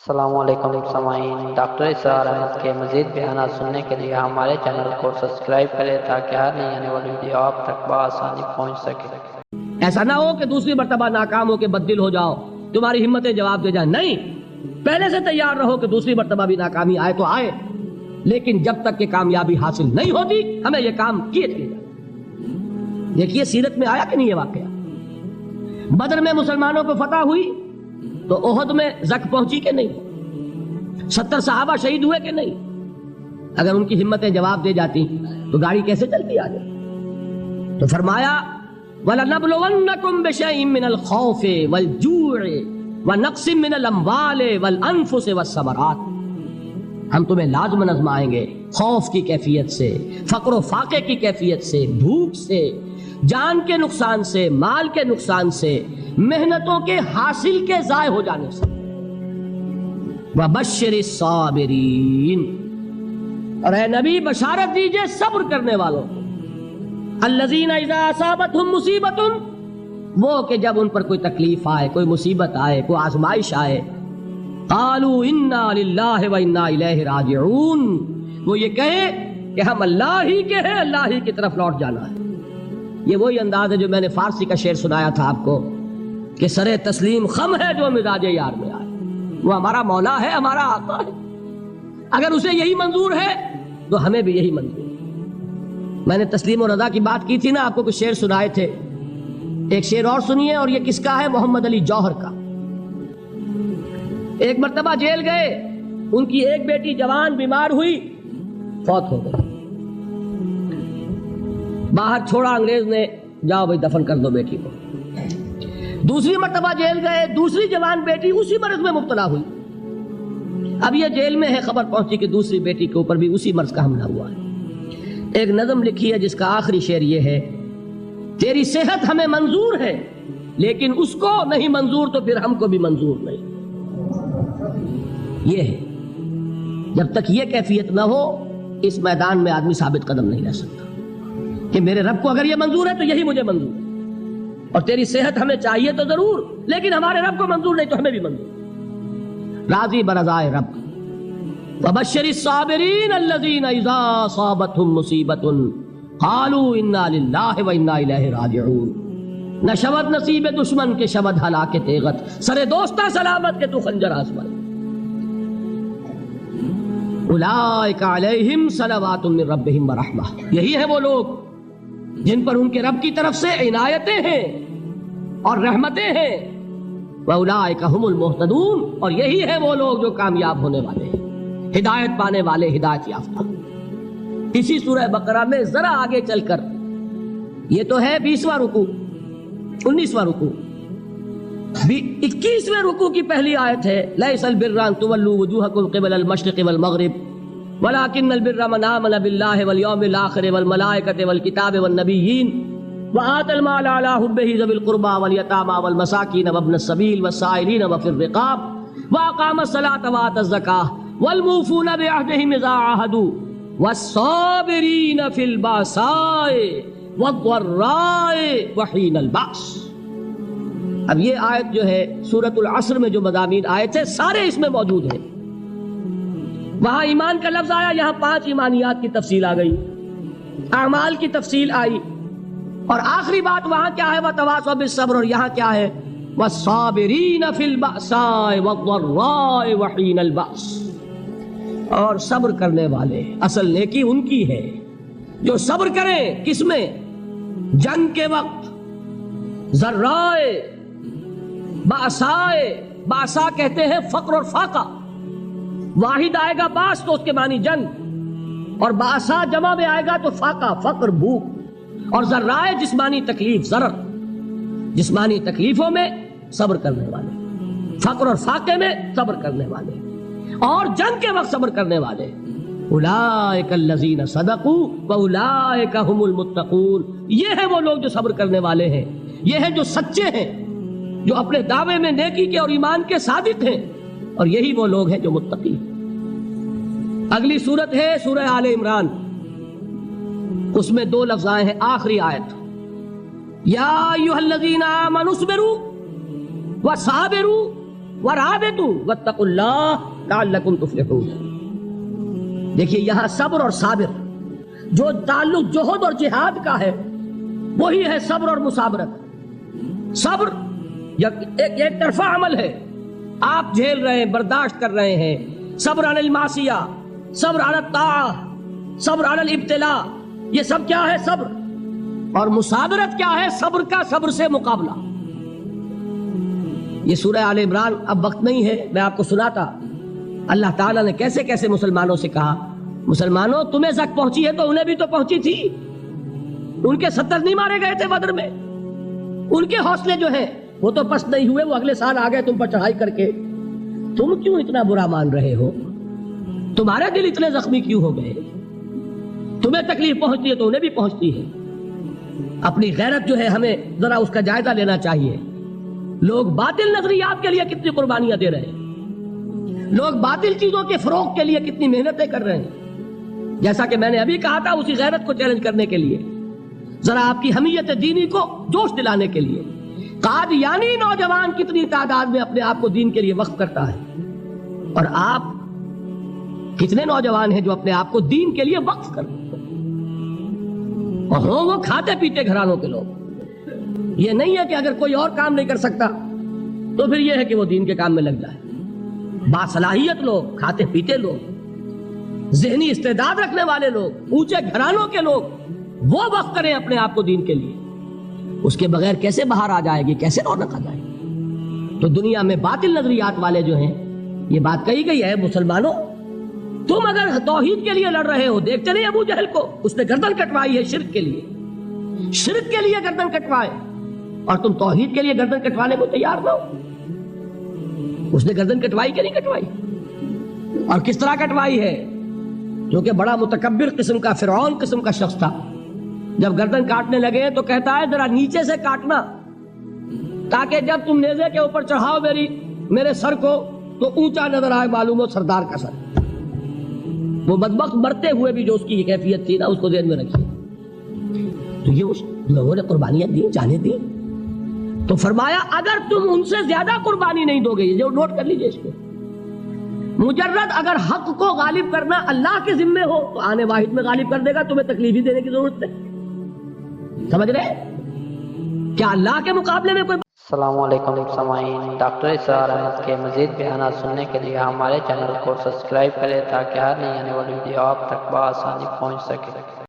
السلام علیکم سامعین، ڈاکٹر اسرار احمد کے مزید بیانات سننے کے لیے ہمارے چینل کو سبسکرائب کریں تاکہ ہر نئی آنے والی ویڈیو آپ تک بآسانی پہنچ سکے۔ ایسا نہ ہو کہ دوسری مرتبہ ناکام ہو کے بددل ہو جاؤ، تمہاری ہمتیں جواب دے جائیں۔ نہیں، پہلے سے تیار رہو کہ دوسری مرتبہ بھی ناکامی آئے تو آئے، لیکن جب تک کہ کامیابی حاصل نہیں ہوتی ہمیں یہ کام کیے جائیں۔ دیکھیے سیرت میں آیا کہ نہیں یہ واقعہ؟ بدر میں مسلمانوں کو فتح ہوئی تو احد میں زک پہنچی کہ نہیں؟ 70 صحابہ شہید ہوئے کہ نہیں؟ اگر ان کی ہمتیں جواب دے جاتی تو گاڑی کیسے چلتی آگے؟ تو فرمایا وَلَنَبْلُوَنَّكُمْ بِشَيْءٍ مِّنَ الْخَوْفِ وَالْجُوعِ وَنَقْصٍ مِّنَ الْأَمْوَالِ وَالْأَنفُسِ وَالثَّمَرَاتِ، ہم تمہیں لازم آزمائیں گے خوف کی کیفیت سے، فقر و فاقے کی کیفیت سے، بھوک سے، جان کے نقصان سے، مال کے نقصان سے، محنتوں کے حاصل کے ضائع ہو جانے سے۔ وَبَشِّرِ الصَّابِرِينَ، اور اے نبی بشارت دیجئے صبر کرنے والوں کو۔ الَّذِينَ إِذَا أَصَابَتْهُمْ مُصِيبَةٌ، وہ کہ جب ان پر کوئی تکلیف آئے، کوئی مصیبت آئے، کوئی آزمائش آئے، قَالُوا إِنَّا لِلَّهِ وَإِنَّا إِلَيْهِ رَاجِعُونَ، وہ یہ کہیں کہ ہم اللہ ہی کے ہیں، اللہ ہی کی طرف لوٹ جانا ہے۔ یہ وہی انداز ہے جو میں نے فارسی کا شعر سنایا تھا آپ کو کہ سرے تسلیم خم ہے جو مزاج یار میں آئے۔ وہ ہمارا مولا ہے، ہمارا آقا ہے، اگر اسے یہی منظور ہے تو ہمیں بھی یہی منظور ہے۔ میں نے تسلیم و رضا کی بات کی تھی نا، آپ کو کچھ شعر سنائے تھے، ایک شعر اور سنیے، اور یہ کس کا ہے؟ محمد علی جوہر کا۔ ایک مرتبہ جیل گئے، ان کی ایک بیٹی جوان بیمار ہوئی، فوت ہو گئی، باہر چھوڑا انگریز نے، جاؤ بھائی دفن کر دو بیٹی کو۔ دوسری مرتبہ جیل گئے، دوسری جوان بیٹی اسی مرض میں مبتلا ہوئی۔ اب یہ جیل میں ہے، خبر پہنچی کہ دوسری بیٹی کے اوپر بھی اسی مرض کا حملہ ہوا ہے۔ ایک نظم لکھی ہے جس کا آخری شعر یہ ہے، تیری صحت ہمیں منظور ہے لیکن اس کو نہیں منظور تو پھر ہم کو بھی منظور نہیں۔ یہ ہے، جب تک یہ کیفیت نہ ہو اس میدان میں آدمی ثابت قدم نہیں رہ سکتا کہ میرے رب کو اگر یہ منظور ہے تو یہی مجھے منظور ہے، اور تیری صحت ہمیں چاہیے تو ضرور، لیکن ہمارے رب کو منظور نہیں تو ہمیں بھی منظور۔ راضی برضائے رب۔ وَبَشِّرِ الصَّابِرِينَ الَّذِينَ إِذَا أَصَابَتْهُمْ مُصِيبَةٌ قَالُوا إِنَّا لِلَّهِ وَإِنَّا إِلَيْهِ رَاجِعُونَ، نہ شود نصیب دشمن کے شود ہلاک تیغت، سر دوستہ سلامت کے تو خنجر آزمائے۔ اولئک علیہم صلوات من ربہم ورحمہ، یہی ہے وہ لوگ جن پر ان کے رب کی طرف سے عنایتیں ہیں اور رحمتیں ہیں۔ وَأُولَٰئِكَ هُمُ الْمُهْتَدُونَ، اور یہی ہے وہ لوگ جو کامیاب ہونے والے ہیں، ہدایت پانے والے، ہدایت یافتہ۔ اسی سورہ بقرہ میں ذرا آگے چل کر، یہ تو ہے 20واں رکوع، 19واں رکوع، 21ویں رکوع کی پہلی آیت ہے، لَيْسَ الْبِرَّ أَن تُوَلُّوا وُجُوهَكُمْ قِبَلَ الْمَشْرِقِ وَالْمَغْرِبِ وَلَٰكِنَّ الْبِرَّ مَنْ آمَنَ بِاللَّهِ وَالْيَوْمِ الْآخِرِ وَالْمَلَائِكَةِ وَالْكِتَابِ وَالنَّبِيِّينَ وَآتَى الْمَالَ عَلَىٰ حُبِّهِ ذَوِي الْقُرْبَىٰ وَالْيَتَامَىٰ وَالْمَسَاكِينَ وَابْنَ السَّبِيلِ وَالسَّائِلِينَ وَفِي الرِّقَابِ وَأَقَامَ الصَّلَاةَ وَآتَى الزَّكَاةَ وَالْمُوفُونَ بِعَهْدِهِمْ إِذَا عَاهَدُوا وَالصَّابِرِينَ فِي الْبَأْسَاءِ وَالضَّرَّاءِ وَحِينَ الْبَأْسِ۔ اب یہ آیت جو ہے سورۃ العصر میں جو مضامین آئے تھے سارے اس میں موجود ہیں۔ وہاں ایمان کا لفظ آیا، یہاں 5 ایمانیات کی تفصیل آ گئی، اعمال کی تفصیل آئی، اور آخری بات وہاں کیا ہے؟ وَتَوَاصَوْا بِالصَّبْرِ، اور یہاں کیا ہے؟ وَالصَّابِرِينَ فِي الْبَأْسَاءِ وَالضَّرَّاءِ وَحِينَ الْبَأْسِ، اور صبر کرنے والے، اصل نیکی ان کی ہے جو صبر کریں، کس میں؟ جنگ کے وقت، ذرائے، باسائے، باسا کہتے ہیں فقر اور فاقہ، واحد آئے گا باس تو اس کے معنی جنگ، اور باسا جمع میں آئے گا تو فاقہ، فقر، بھوک، اور ذرائے جسمانی تکلیف، ضرر، جسمانی تکلیفوں میں صبر کرنے والے، فقر اور فاقے میں صبر کرنے والے، اور جنگ کے وقت صبر کرنے والے۔ اولئک الذین صدقوا واولئک هم المتقون، یہ ہے وہ لوگ جو صبر کرنے والے ہیں، یہ ہے جو سچے ہیں، جو اپنے دعوے میں نیکی کے اور ایمان کے صادق ہیں، اور یہی وہ لوگ ہیں جو متقی۔ اگلی صورت ہے سورہ آل عمران، اس میں 2 لفظ آئے ہیں، آخری آیت، یا ایھا الذین آمنوا اصبروا وصابروا ورابطوا واتقوا اللہ لعلکم تفلحون. دیکھیے یہاں صبر اور صابر جو تعلق جوہد اور جہاد کا ہے وہی ہے صبر اور مصابرت. صبر ایک طرفہ عمل ہے، آپ جھیل رہے ہیں، برداشت کر رہے ہیں. صبر علی المعصیہ، صبر علی الطاعہ، صبر علی الابتلاء، یہ سب کیا ہے؟ صبر. اور مصابرت کیا ہے؟ صبر کا صبر سے مقابلہ. یہ سورہ آل عمران اب وقت نہیں ہے، میں آپ کو سناتا اللہ تعالیٰ نے کیسے کیسے مسلمانوں سے کہا. مسلمانوں تمہیں زک پہنچی ہے تو انہیں بھی تو پہنچی تھی. ان کے 70 نہیں مارے گئے تھے بدر میں؟ ان کے حوصلے جو ہیں وہ تو پست نہیں ہوئے، وہ اگلے سال آ گئے تم پر چڑھائی کر کے. تم کیوں اتنا برا مان رہے ہو؟ تمہارے دل اتنے زخمی کیوں ہو گئے؟ تمہیں تکلیف پہنچتی ہے تو انہیں بھی پہنچتی ہے. اپنی غیرت جو ہے ہمیں ذرا اس کا جائزہ لینا چاہیے. لوگ باطل نظریات کے لیے کتنی قربانیاں دے رہے ہیں، لوگ باطل چیزوں کے فروغ کے لیے کتنی محنتیں کر رہے ہیں. جیسا کہ میں نے ابھی کہا تھا، اسی غیرت کو چیلنج کرنے کے لیے، ذرا آپ کی حمیت دینی کو جوش دلانے کے لیے. قادیانی نوجوان کتنی تعداد میں اپنے آپ کو دین کے لیے وقف کرتا ہے، اور آپ کتنے نوجوان ہیں جو اپنے آپ کو دین کے لیے وقف کرتے ہیں، اور ہوں وہ کھاتے پیتے گھرانوں کے لوگ. یہ نہیں ہے کہ اگر کوئی اور کام نہیں کر سکتا تو پھر یہ ہے کہ وہ دین کے کام میں لگ جائے. باصلاحیت لوگ، کھاتے پیتے لوگ، ذہنی استعداد رکھنے والے لوگ، اونچے گھرانوں کے لوگ، وہ وقف کریں اپنے آپ کو دین کے لیے. اس کے بغیر کیسے باہر آ جائے گی، کیسے رونق آ جائے گی؟ تو دنیا میں باطل نظریات والے جو ہیں، یہ بات کہی گئی ہے، مسلمانوں تم اگر توحید کے لیے لڑ رہے ہو، دیکھتے نہیں ابو جہل کو، اس نے گردن کٹوائی ہے شرک کے لیے، شرک کے لیے گردن کٹوائے، اور تم توحید کے لیے گردن کٹوانے کو تیار نہ ہو. اس نے گردن کٹوائی کہ نہیں کٹوائی؟ اور کس طرح کٹوائی ہے؟ جو کہ بڑا متکبر قسم کا، فرعون قسم کا شخص تھا. جب گردن کاٹنے لگے تو کہتا ہے ذرا نیچے سے کاٹنا، تاکہ جب تم نیزے کے اوپر چڑھاؤ میرے سر کو تو اونچا نظر آئے، معلوم ہو سردار کا سر. وہ بدبخت مرتے ہوئے بھی جو اس کی یہ کیفیت تھی نا، اس کو ذہن میں رکھیے. تو یہ اس لوگوں نے قربانیاں دی، جانے دی. تو فرمایا اگر تم ان سے زیادہ قربانی نہیں دو گے، یہ جو نوٹ کر لیجئے اس کو، مجرد اگر حق کو غالب کرنا اللہ کے ذمے ہو تو آنے واحد میں غالب کر دے گا، تمہیں تکلیف ہی دینے کی ضرورت نہیں. سمجھ رہے؟ کیا اللہ کے مقابلے میں کوئی؟ السلام علیکم سامعین، ڈاکٹر اسرار احمد کے مزید بیانات سننے کے لیے ہمارے چینل کو سبسکرائب کریں تاکہ ہر نئی آنے والی ویڈیو آپ تک بآسانی پہنچ سکے.